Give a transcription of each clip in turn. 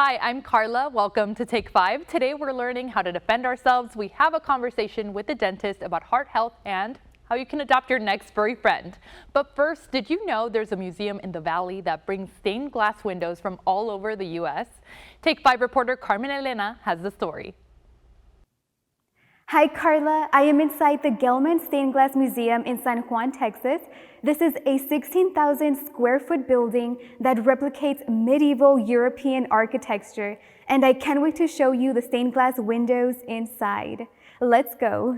Hi, I'm Carla. Welcome to Take 5. Today we're learning how to defend ourselves. We have a conversation with the dentist about heart health and how you can adopt your next furry friend. But first, did you know there's a museum in the Valley that brings stained glass windows from all over the U.S.? Take 5 reporter Carmen Elena has the story. Hi Carla, I am inside the Gelman Stained Glass Museum in San Juan, Texas. This is a 16,000 square foot building that replicates medieval European architecture, and I can't wait to show you the stained glass windows inside. Let's go.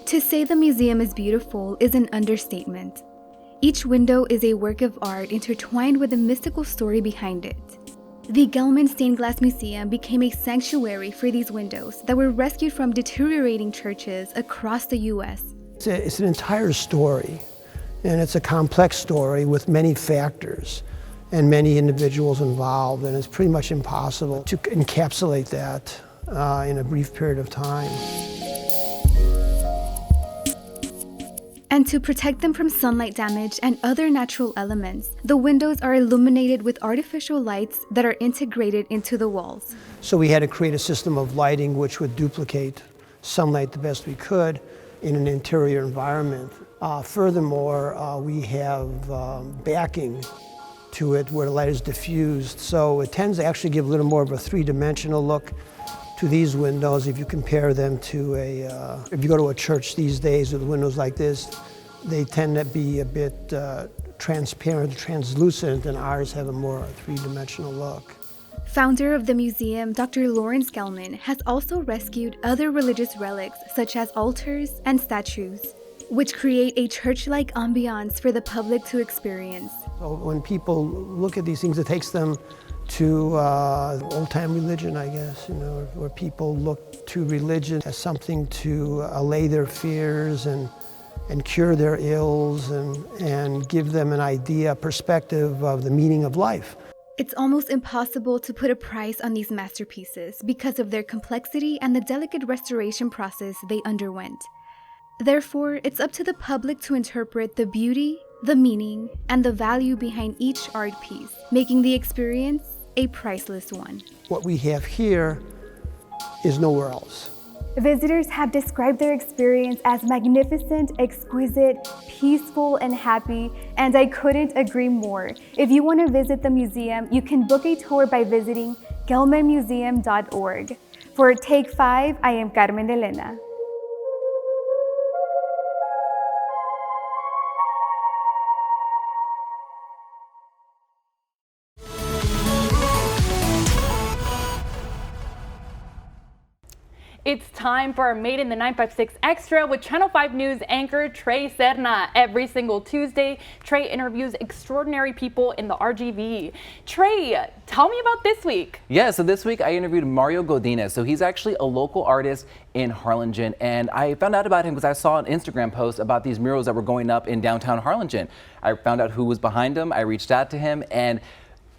To say the museum is beautiful is an understatement. Each window is a work of art intertwined with a mystical story behind it. The Gelman Stained Glass Museum became a sanctuary for these windows that were rescued from deteriorating churches across the U.S. It's an entire story, and it's a complex story with many factors and many individuals involved, and it's pretty much impossible to encapsulate that in a brief period of time. And to protect them from sunlight damage and other natural elements, the windows are illuminated with artificial lights that are integrated into the walls. So we had to create a system of lighting which would duplicate sunlight the best we could in an interior environment. Furthermore, we have backing to it where the light is diffused, so it tends to actually give a little more of a three-dimensional look to these windows. If you compare them to if you go to a church these days with windows like this, they tend to be a bit transparent, translucent, and ours have a more three-dimensional look. Founder of the museum, Dr. Lawrence Gelman, has also rescued other religious relics such as altars and statues, which create a church-like ambiance for the public to experience. So when people look at these things, it takes them to old-time religion, I guess, where people look to religion as something to allay their fears and cure their ills and give them an idea, a perspective of the meaning of life. It's almost impossible to put a price on these masterpieces because of their complexity and the delicate restoration process they underwent. Therefore, it's up to the public to interpret the beauty, the meaning, and the value behind each art piece, making the experience a priceless one. What we have here is nowhere else. Visitors have described their experience as magnificent, exquisite, peaceful, and happy, and I couldn't agree more. If you want to visit the museum, you can book a tour by visiting gelmanmuseum.org. For Take 5, I am Carmen Elena. It's time for our Made in the 956 Extra with Channel 5 News anchor Trey Serna. Every single Tuesday, Trey interviews extraordinary people in the RGV. Trey, tell me about this week. Yeah, so this week I interviewed Mario Godinez. So he's actually a local artist in Harlingen, and I found out about him because I saw an Instagram post about these murals that were going up in downtown Harlingen. I found out who was behind them. I reached out to him, and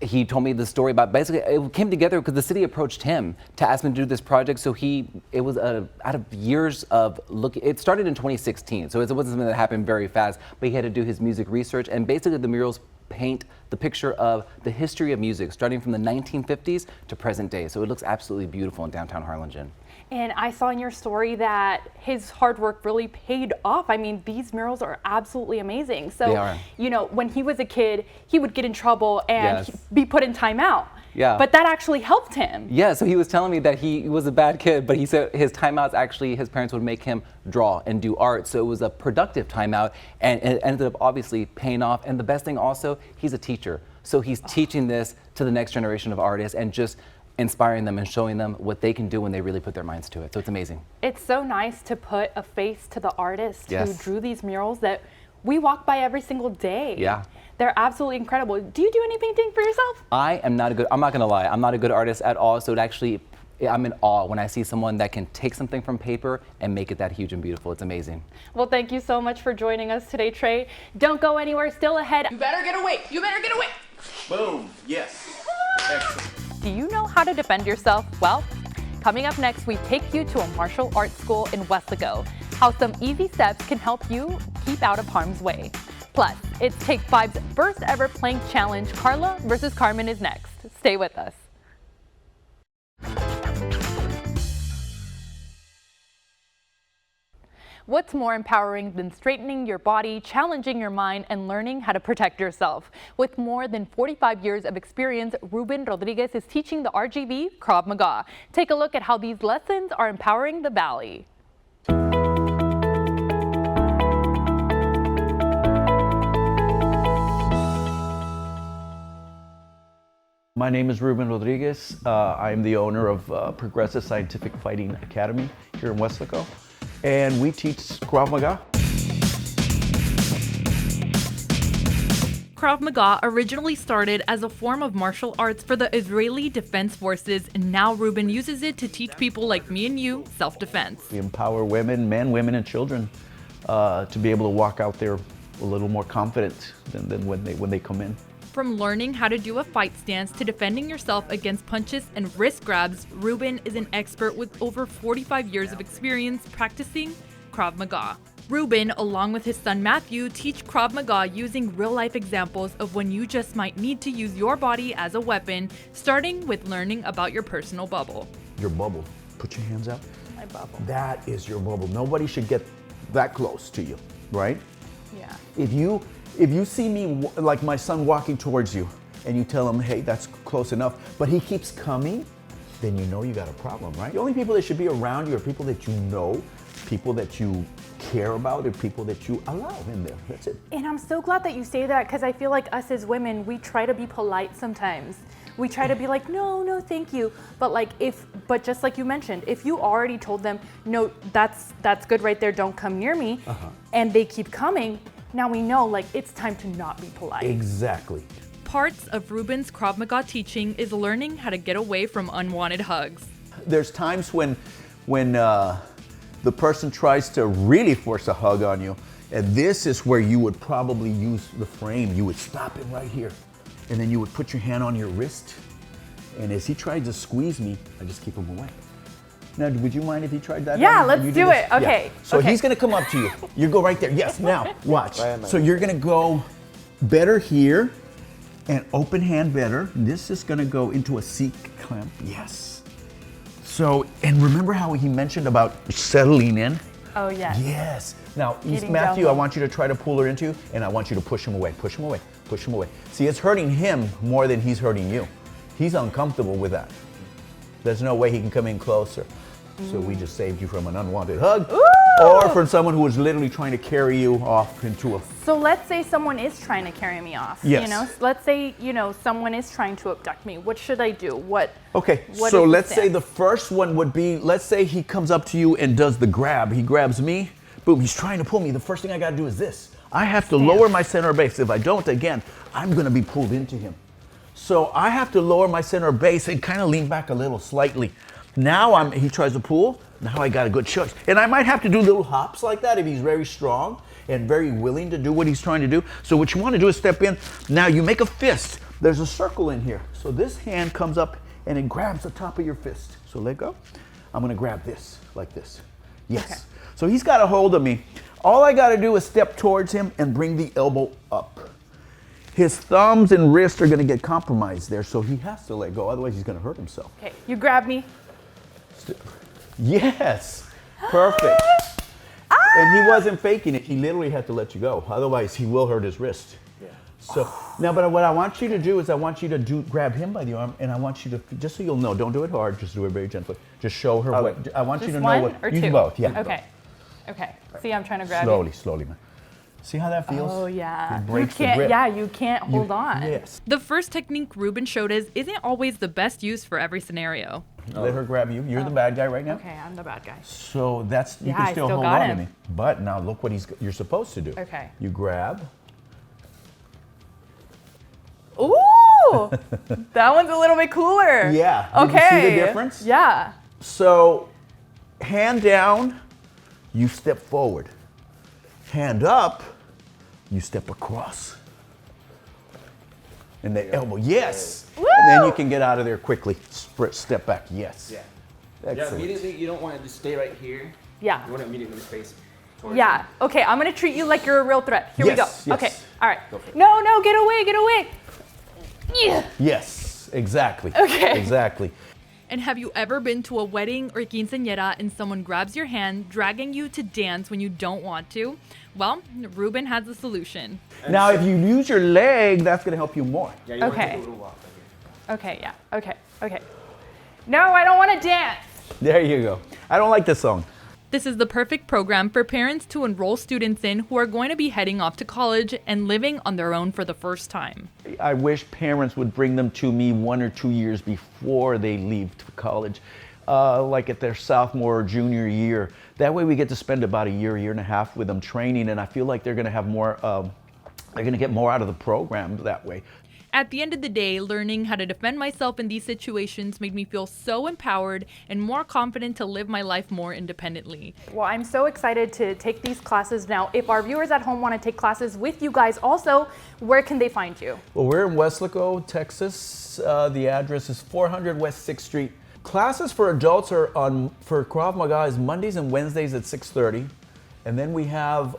he told me the story about basically it came together because the city approached him to ask him to do this project. So it was out of years of looking. It started in 2016, so it wasn't something that happened very fast. But he had to do his music research, and basically the murals paint the picture of the history of music starting from the 1950s to present day. So it looks absolutely beautiful in downtown Harlingen. And I saw in your story that his hard work really paid off. I mean, these murals are absolutely amazing. So, They are. When he was a kid, he would get in trouble and Yes. be put in timeout. Yeah. But that actually helped him. Yeah, so he was telling me that he was a bad kid, but he said his timeouts actually, his parents would make him draw and do art. So it was a productive timeout, and it ended up obviously paying off. And the best thing also, he's a teacher. So he's teaching this to the next generation of artists and just inspiring them and showing them what they can do when they really put their minds to it. So it's amazing. It's so nice to put a face to the artist who Yes. drew these murals that we walk by every single day. Yeah. They're absolutely incredible. Do you do any painting for yourself? I'm not gonna lie, I'm not a good artist at all. So it actually I'm in awe when I see someone that can take something from paper and make it that huge and beautiful. It's amazing. Well, thank you so much for joining us today, Trey. Don't go anywhere, still ahead. You better get away. You better get away. Boom. Yes. Excellent. Do you know how to defend yourself? Well, coming up next, we take you to a martial arts school in Weslaco, how some easy steps can help you keep out of harm's way. Plus, it's Take 5's first ever plank challenge. Carla versus Carmen is next. Stay with us. What's more empowering than straightening your body, challenging your mind, and learning how to protect yourself? With more than 45 years of experience, Ruben Rodriguez is teaching the RGV Krav Maga. Take a look at how these lessons are empowering the Valley. My name is Ruben Rodriguez. I am the owner of Progressive Scientific Fighting Academy here in Weslaco, and we teach Krav Maga. Krav Maga originally started as a form of martial arts for the Israeli Defense Forces, and now Ruben uses it to teach people like me and you self-defense. We empower women, men, women, and children to be able to walk out there a little more confident than when they come in. From learning how to do a fight stance to defending yourself against punches and wrist grabs, Ruben is an expert with over 45 years of experience practicing Krav Maga. Ruben, along with his son Matthew, teach Krav Maga using real-life examples of when you just might need to use your body as a weapon, starting with learning about your personal bubble. Your bubble. Put your hands out. My bubble. That is your bubble. Nobody should get that close to you, right? Yeah. If you see me, like my son walking towards you, and you tell him, hey, that's close enough, but he keeps coming, then you know you got a problem, right? The only people that should be around you are people that you know, people that you care about, and people that you allow in there. That's it. And I'm so glad that you say that, because I feel like us as women, we try to be polite sometimes. We try to be like, no, thank you. But just like you mentioned, if you already told them, no, that's good right there, don't come near me, and they keep coming, now we know, like, it's time to not be polite. Exactly. Parts of Ruben's Krav Maga teaching is learning how to get away from unwanted hugs. There's times when the person tries to really force a hug on you, and this is where you would probably use the frame. You would stop him right here, and then you would put your hand on your wrist, and as he tried to squeeze me, I just keep him away. Now, would you mind if he tried that? Yeah, on you? let's And you do this? it. Okay. Yeah. So okay. he's gonna come up to you. You go right there. Yes, now, watch. So you're gonna go better here, and open hand better. This is gonna go into a seat clamp. Yes. So, and remember how he mentioned about settling in? Oh, yes. Yes. Now, Getting Matthew, down I low. want you to try to pull her into you, and I want you to push him away, push him away, push him away. See, it's hurting him more than he's hurting you. He's uncomfortable with that. There's no way he can come in closer. So we just saved you from an unwanted hug, or from someone who was literally trying to carry you off into a... So let's say someone is trying to carry me off. Yes. You know, let's say, someone is trying to abduct me. What should I do? Okay, what so is the let's say stance? the first one would be, let's say he comes up to you and does the grab. He grabs me, boom, he's trying to pull me. The first thing I gotta do is this. I have to lower my center of base. If I don't, again, I'm gonna be pulled into him. So I have to lower my center of base and kind of lean back a little slightly. Now he tries to pull, now I got a good choice. And I might have to do little hops like that if he's very strong and very willing to do what he's trying to do. So what you want to do is step in. Now you make a fist. There's a circle in here. So this hand comes up and it grabs the top of your fist. So let go. I'm going to grab this like this. Yes. Okay. So he's got a hold of me. All I got to do is step towards him and bring the elbow up. His thumbs and wrists are going to get compromised there, so he has to let go. Otherwise, he's going to hurt himself. Okay, you grab me. Yes, perfect. And he wasn't faking it. He literally had to let you go. Otherwise, he will hurt his wrist. Yeah. So now, but what I want you to do is I want you to grab him by the arm, and I want you to, just so you'll know, don't do it hard, just do it very gently. Just show her what, I want you Just to one know what, or use two? both, yeah. Okay. Okay. See, I'm trying to grab Slowly, slowly, man. See how that feels? Oh, yeah. It breaks you the can't, grip. Yeah, you can't hold on. Yes. The first technique Ruben showed us isn't always the best use for every scenario. Let her grab you. You're the bad guy right now. Okay, I'm the bad guy. So that's, you Yeah, can I still still hold got on to him. me. But now look what you're supposed to do. Okay. You grab. Ooh! Oh, that one's a little bit cooler. Yeah. Did Okay. you see the difference? Yeah. So, hand down, you step forward. Hand up, you step across. And the elbow, yes. Woo! And then you can get out of there quickly. Step back, yes. Yeah. Excellent. Yeah, immediately you don't want to just stay right here. Yeah. You want to immediately face towards Yeah. Okay, I'm gonna treat you like you're a real threat. Here we go. Yes, yes. Okay. All right. Go for it. No, no, get away, get away. Yeah. Yes, exactly. Okay. Exactly. And have you ever been to a wedding or quinceañera and someone grabs your hand, dragging you to dance when you don't want to? Well, Ruben has a solution. Now, if you use your leg, that's going to help you more. Yeah, you want to Okay. take a little walk right here. Okay, yeah. Okay, okay. No, I don't want to dance. There you go. I don't like this song. This is the perfect program for parents to enroll students in who are going to be heading off to college and living on their own for the first time. I wish parents would bring them to me 1 or 2 years before they leave to college, like at their sophomore or junior year. That way we get to spend about a year and a half with them training, and I feel like they're going to have more, they're going to get more out of the program that way. At the end of the day, learning how to defend myself in these situations made me feel so empowered and more confident to live my life more independently. Well, I'm so excited to take these classes now. If our viewers at home want to take classes with you guys also, where can they find you? Well, we're in Weslaco, Texas. The address is 400 West 6th Street. Classes for adults are for Krav Maga is Mondays and Wednesdays at 6:30. And then we have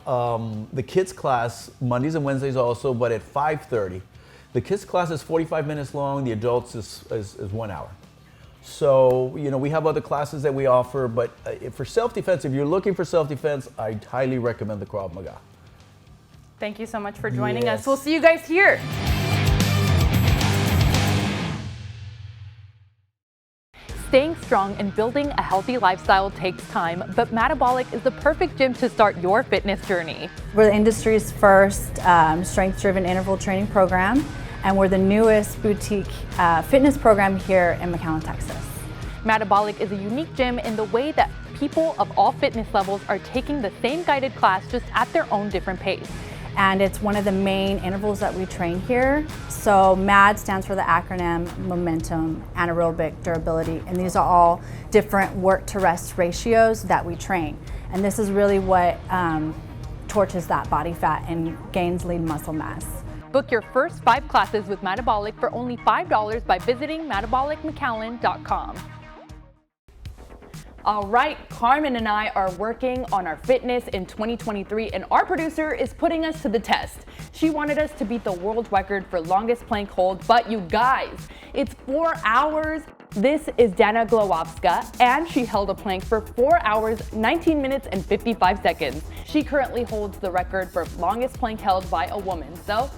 the kids class Mondays and Wednesdays also, but at 5:30. The kids class is 45 minutes long, the adults is 1 hour. So, you know, we have other classes that we offer, but for self-defense, if you're looking for self-defense, I highly recommend the Krav Maga. Thank you so much for joining Yes. us. We'll see you guys here. Staying strong and building a healthy lifestyle takes time, but Metabolic is the perfect gym to start your fitness journey. We're the industry's first strength-driven interval training program, and we're the newest boutique fitness program here in McAllen, Texas. Metabolic is a unique gym in the way that people of all fitness levels are taking the same guided class just at their own different pace. And it's one of the main intervals that we train here. So MAD stands for the acronym Momentum, Anaerobic, Durability, and these are all different work to rest ratios that we train. And this is really what torches that body fat and gains lean muscle mass. Book your first 5 classes with Metabolic for only $5 by visiting metabolicmcallen.com. All right, Carmen and I are working on our fitness in 2023, and our producer is putting us to the test. She wanted us to beat the world record for longest plank hold, but you guys, it's 4 hours. This is Dana Glowowska, and she held a plank for 4 hours, 19 minutes, and 55 seconds. She currently holds the record for longest plank held by a woman. So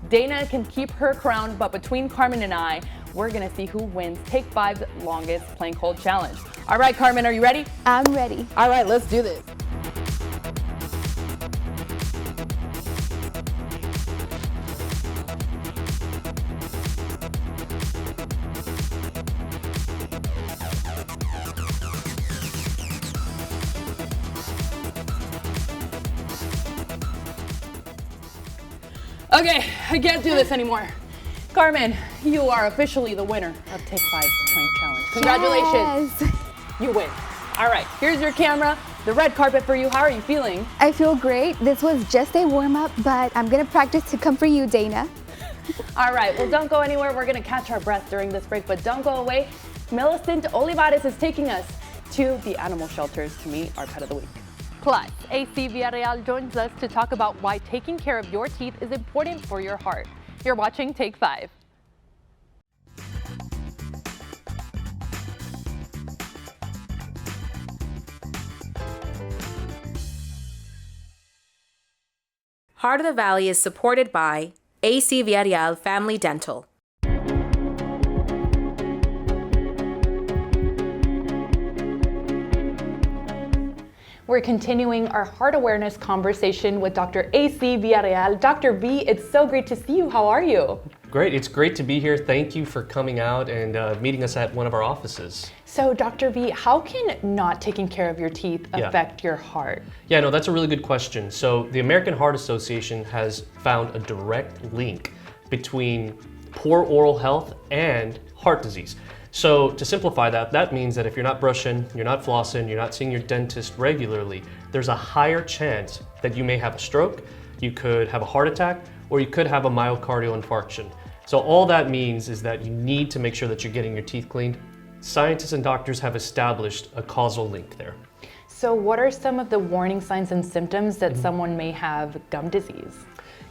Dana can keep her crown, but between Carmen and I, we're gonna see who wins Take 5's longest plank hold challenge. All right, Carmen, are you ready? I'm ready. All right, let's do this. Okay, I can't do this anymore. Carmen, you are officially the winner of Take 5's plank challenge. Congratulations. Yes. You win. All right, here's your camera, the red carpet for you. How are you feeling? I feel great. This was just a warm-up, but I'm gonna practice to come for you, Dana. All right, well, don't go anywhere. We're gonna catch our breath during this break, but don't go away. Millicent Olivares is taking us to the animal shelters to meet our pet of the week. Plus, AC Villarreal joins us to talk about why taking care of your teeth is important for your heart. You're watching Take 5. Heart of the Valley is supported by AC Villarreal Family Dental. We're continuing our heart awareness conversation with Dr. AC Villarreal. Dr. V, it's so great to see you. How are you? Great, it's great to be here. Thank you for coming out and meeting us at one of our offices. So, Dr. V, how can not taking care of your teeth Yeah. affect your heart? Yeah, no, that's a really good question. So the American Heart Association has found a direct link between poor oral health, and heart disease. So to simplify that, that means that if you're not brushing, you're not flossing, you're not seeing your dentist regularly, there's a higher chance that you may have a stroke, you could have a heart attack, or you could have a myocardial infarction. So all that means is that you need to make sure that you're getting your teeth cleaned. Scientists and doctors have established a causal link there. So what are some of the warning signs and symptoms that someone may have gum disease?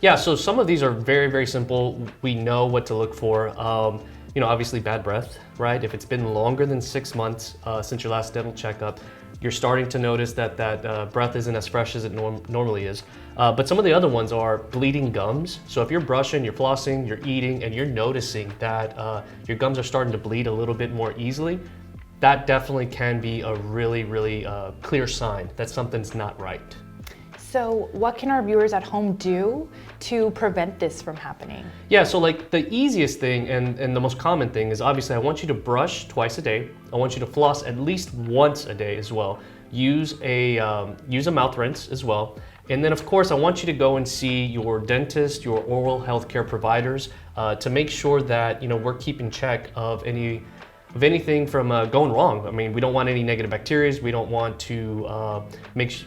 Yeah, so some of these are very, very simple. We know what to look for. Obviously bad breath, right? If it's been longer than 6 months since your last dental checkup, you're starting to notice that breath isn't as fresh as it normally is. But some of the other ones are bleeding gums. So if you're brushing, you're flossing, you're eating, and you're noticing that your gums are starting to bleed a little bit more easily, that definitely can be a really, really clear sign that something's not right. So what can our viewers at home do to prevent this from happening? Yeah, so like the easiest thing and the most common thing is obviously I want you to brush twice a day. I want you to floss at least once a day as well. Use a mouth rinse as well. And then of course I want you to go and see your dentist, your oral health care providers to make sure that we're keeping check of anything from going wrong. I mean, we don't want any negative bacteria. We don't want to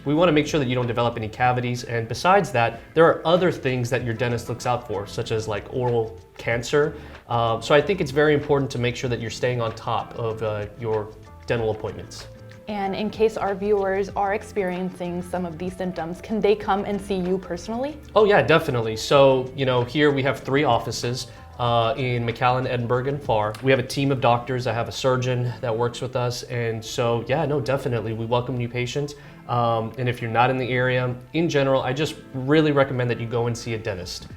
we want to make sure that you don't develop any cavities. And besides that, there are other things that your dentist looks out for, such as like oral cancer. So I think it's very important to make sure that you're staying on top of your dental appointments. And in case our viewers are experiencing some of these symptoms, can they come and see you personally? Oh yeah, definitely. So, here we have 3 offices. In McAllen, Edinburgh, and Farr. We have a team of doctors. I have a surgeon that works with us. And so, yeah, no, definitely. We welcome new patients. And if you're not in the area, in general, I just really recommend that you go and see a dentist.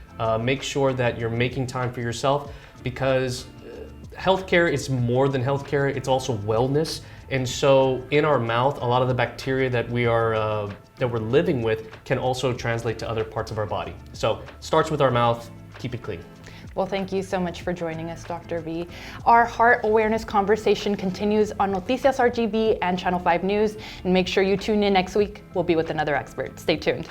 Make sure that you're making time for yourself because healthcare is more than healthcare. It's also wellness. And so in our mouth, a lot of the bacteria that we're living with can also translate to other parts of our body. So it starts with our mouth. Keep it clean. Well, thank you so much for joining us, Dr. V. Our heart awareness conversation continues on Noticias RGV and Channel 5 News. And make sure you tune in next week. We'll be with another expert. Stay tuned.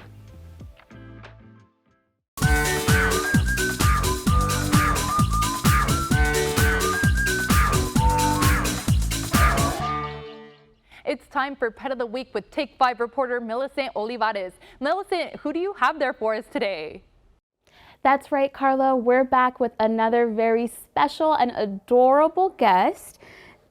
It's time for Pet of the Week with Take 5 reporter Millicent Olivares. Millicent, who do you have there for us today? That's right, Carla. We're back with another very special and adorable guest.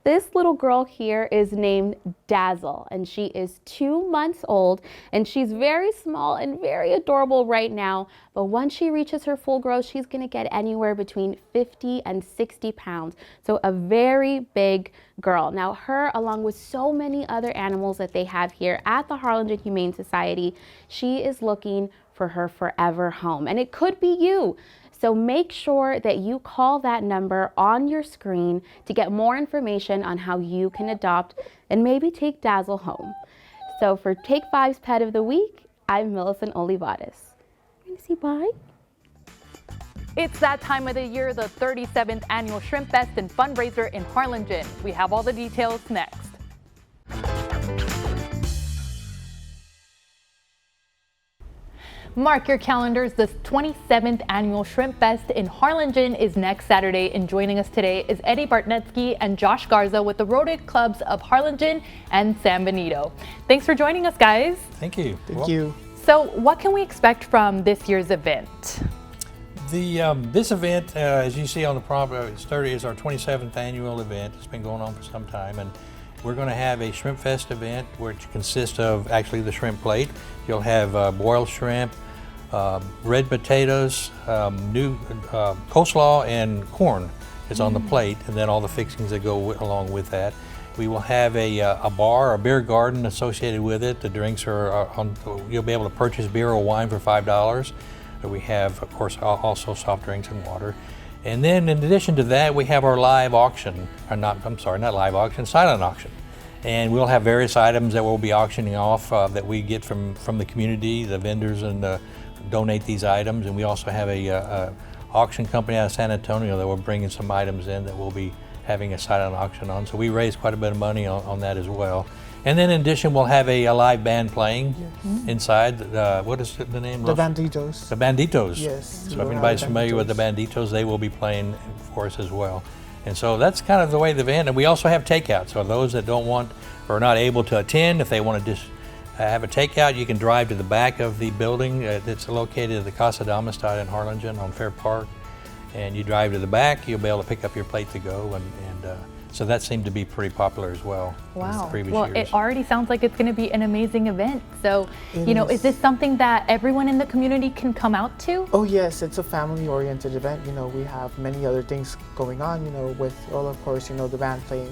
This little girl here is named Dazzle, and she is 2 months old, and she's very small and very adorable right now. But once she reaches her full growth, she's going to get anywhere between 50 and 60 pounds. So a very big girl. Now, her, along with so many other animals that they have here at the Harlingen Humane Society, she is looking for her forever home, and it could be you. So make sure that you call that number on your screen to get more information on how you can adopt and maybe take Dazzle home. So for Take 5's Pet of the Week, I'm Millicent Olivares. I'm gonna say bye. It's that time of the year, the 37th Annual Shrimp Fest and Fundraiser in Harlingen. We have all the details next. Mark your calendars, the 27th Annual Shrimp Fest in Harlingen is next Saturday, and joining us today is Eddie Bartnetsky and Josh Garza with the Rodent Clubs of Harlingen and San Benito. Thanks for joining us, guys. Thank you. Thank you. So what can we expect from this year's event? This event, as you see on the prompt, is our 27th annual event. It's been going on for some time, and we're going to have a Shrimp Fest event which consists of actually the shrimp plate. You'll have boiled shrimp, red potatoes, new coleslaw, and corn is on the plate, and then all the fixings that go along with that. We will have a bar, a beer garden associated with it. The drinks are you'll be able to purchase beer or wine for $5. We have, of course, also soft drinks and water. And then in addition to that, we have our live auction, not live auction, silent auction. And we'll have various items that we'll be auctioning off that we get from the community, the vendors, and donate these items. And we also have a auction company out of San Antonio that will bring in some items in that we'll be having a silent auction on. So we raised quite a bit of money on that as well. And then in addition, we'll have a live band playing inside. What is the name? The Banditos. The Banditos. Yes. So if anybody's familiar with the Banditos, they will be playing for us as well. And so that's kind of the way the event, and we also have takeout. So those that don't want or are not able to attend, if they want to just have a takeout, you can drive to the back of the building. It's located at the Casa D'Amistad in Harlingen on Fair Park. And you drive to the back, you'll be able to pick up your plate to go. And so that seemed to be pretty popular as well. Wow. Previous well, years. It already sounds like it's going to be an amazing event. So, is this something that everyone in the community can come out to? Oh yes, it's a family-oriented event. We have many other things going on, with, well, of course, the band playing,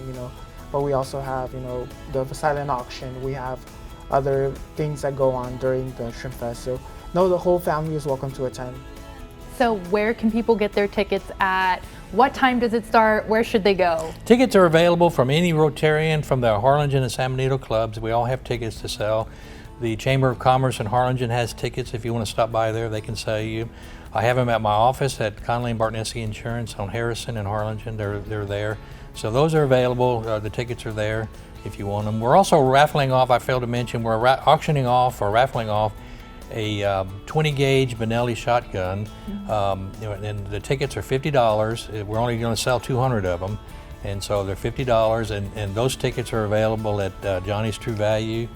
but we also have, the silent auction. We have other things that go on during the Shrimp Fest. So, no, the whole family is welcome to attend. So where can people get their tickets at? What time does it start? Where should they go? Tickets are available from any Rotarian from the Harlingen and San Benito clubs. We all have tickets to sell. The Chamber of Commerce in Harlingen has tickets. If you want to stop by there, they can sell you. I have them at my office at Connolly & Bartnesky Insurance on Harrison in Harlingen. They're there. So those are available. The tickets are there if you want them. We're also raffling off, I failed to mention, we're auctioning off or raffling off a 20 gauge Benelli shotgun, and the tickets are $50. We're only going to sell 200 of them, and so they're $50, and those tickets are available at Johnny's True Value,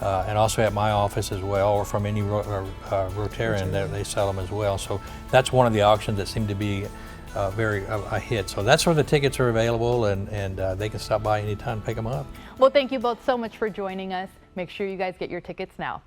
and also at my office as well, or from any Rotarian that they sell them as well. So that's one of the auctions that seem to be a hit. So that's where the tickets are available, and they can stop by anytime and pick them up. Well, thank you both so much for joining us. Make sure you guys get your tickets now.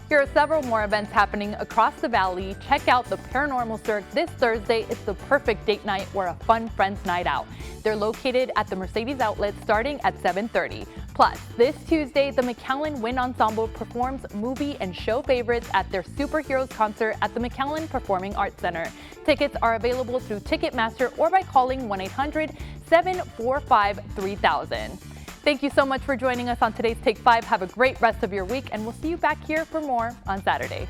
Here are several more events happening across the valley. Check out the Paranormal Cirque this Thursday. It's the perfect date night or a fun friends night out. They're located at the Mercedes Outlet starting at 7:30. Plus, this Tuesday, the McAllen Wind Ensemble performs movie and show favorites at their Superheroes concert at the McAllen Performing Arts Center. Tickets are available through Ticketmaster or by calling 1-800-745-3000. Thank you so much for joining us on today's Take 5. Have a great rest of your week, and we'll see you back here for more on Saturday.